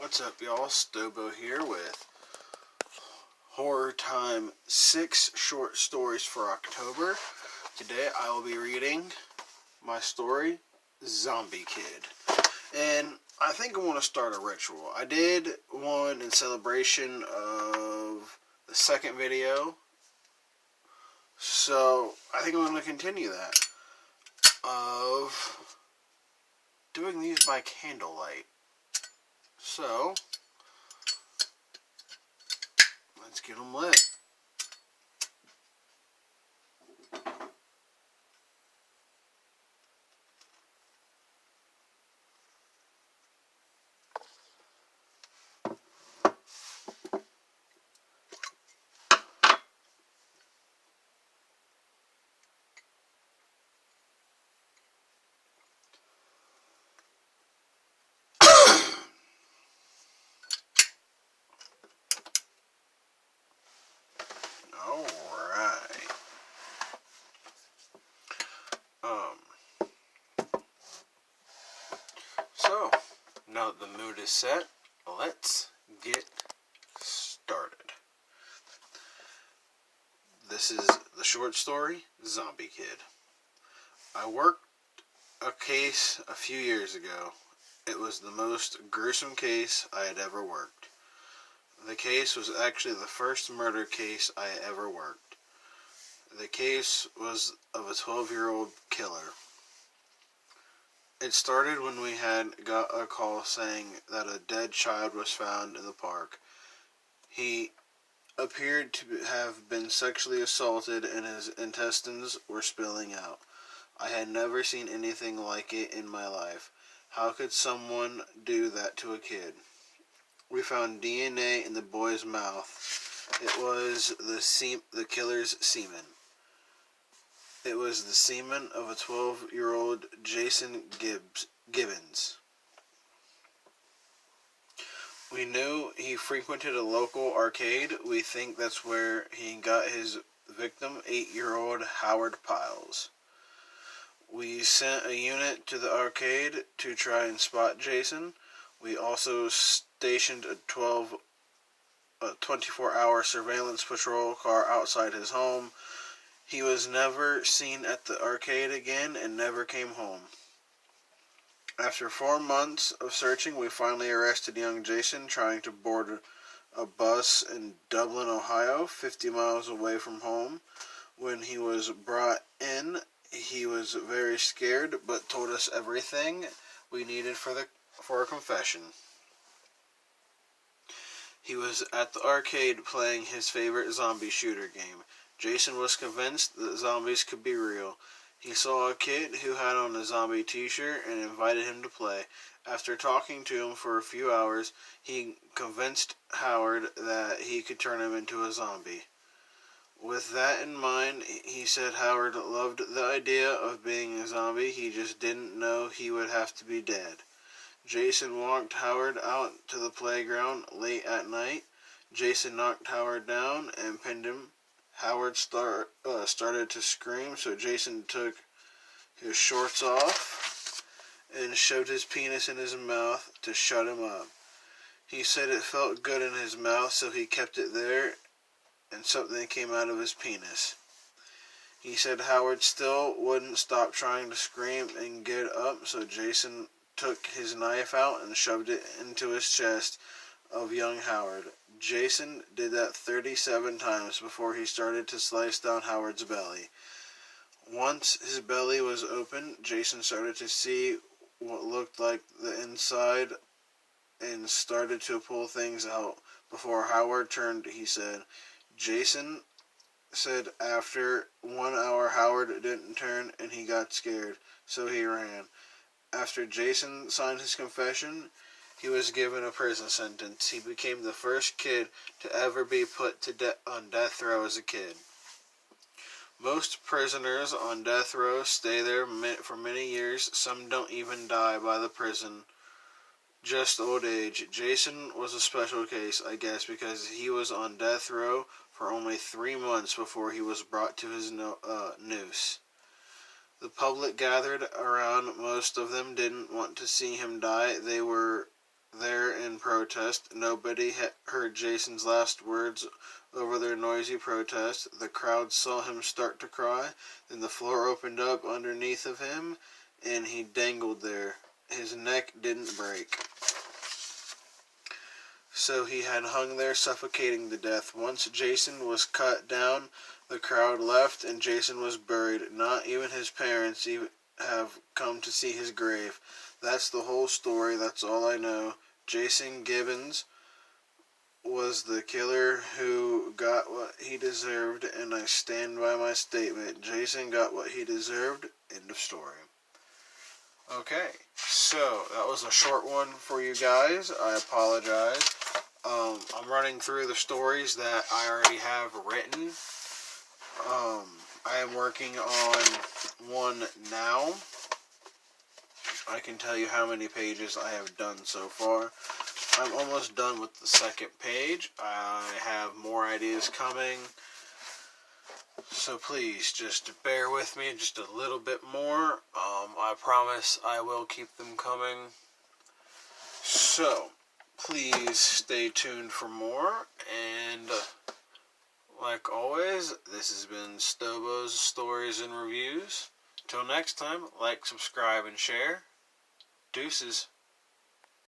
What's up, y'all? Stobo here with Horror Time 6 short stories for October. Today I will be reading my story, Zombie Kid. And I think I want to start a ritual. I did one in celebration of the second video, so I think I'm going to continue that, of doing these by candlelight. So, let's get them lit. Alright. So, now that the mood is set, let's get started. This is the short story, Zombie Kid. I worked a case a few years ago. It was the most gruesome case I had ever worked. The case was actually the first murder case I ever worked. The case was of a 12-year-old killer. It started when we had got a call saying that a dead child was found in the park. He appeared to have been sexually assaulted and his intestines were spilling out. I had never seen anything like it in my life. How could someone do that to a kid? We found DNA in the boy's mouth. It was the killer's semen. It was the semen of a 12-year-old Jason Gibbons. We knew he frequented a local arcade. We think that's where he got his victim, 8-year-old Howard Piles. We sent a unit to the arcade to try and spot Jason. We also stationed a 24-hour surveillance patrol car outside his home. He was never seen at the arcade again and never came home. After 4 months of searching, we finally arrested young Jason trying to board a bus in Dublin, Ohio, 50 miles away from home. When he was brought in, he was very scared, but told us everything we needed for a confession. He was at the arcade playing his favorite zombie shooter game. Jason was convinced that zombies could be real. He saw a kid who had on a zombie t-shirt and invited him to play. After talking to him for a few hours, he convinced Howard that he could turn him into a zombie. With that in mind, he said Howard loved the idea of being a zombie, he just didn't know he would have to be dead. Jason walked Howard out to the playground late at night. Jason knocked Howard down and pinned him. Howard started to scream, so Jason took his shorts off and shoved his penis in his mouth to shut him up. He said it felt good in his mouth, so he kept it there, and something came out of his penis. He said Howard still wouldn't stop trying to scream and get up, so Jason took his knife out and shoved it into his chest of young Howard. Jason did that 37 times before he started to slice down Howard's belly. Once his belly was open, Jason started to see what looked like the inside and started to pull things out. Before Howard turned, he said. Jason said after 1 hour Howard didn't turn and he got scared, so he ran. After Jason signed his confession, he was given a prison sentence. He became the first kid to ever be put on death row as a kid. Most prisoners on death row stay there for many years. Some don't even die by the prison, just old age. Jason was a special case, I guess, because he was on death row for only 3 months before he was brought to his noose. The public gathered around. Most of them didn't want to see him die. there in protest. Nobody heard Jason's last words over their noisy protest. The crowd saw him start to cry. Then the floor opened up underneath of him, and he dangled there. His neck didn't break. So he had hung there suffocating to death. Once Jason was cut down, the crowd left, and Jason was buried. Not even his parents even have come to see his grave. That's the whole story. That's all I know. Jason Gibbons was the killer who got what he deserved, and I stand by my statement. Jason got what he deserved. End of story. Okay, so that was a short one for you guys. I apologize. I'm running through the stories that I already have written. I am working on one now. I can tell you how many pages I have done so far. I'm almost done with the second page. I have more ideas coming. So please, just bear with me just a little bit more. I promise I will keep them coming. So, please stay tuned for more. And, like always, this has been Stobo's Stories and Reviews. Till next time, like, subscribe, and share. Deuces.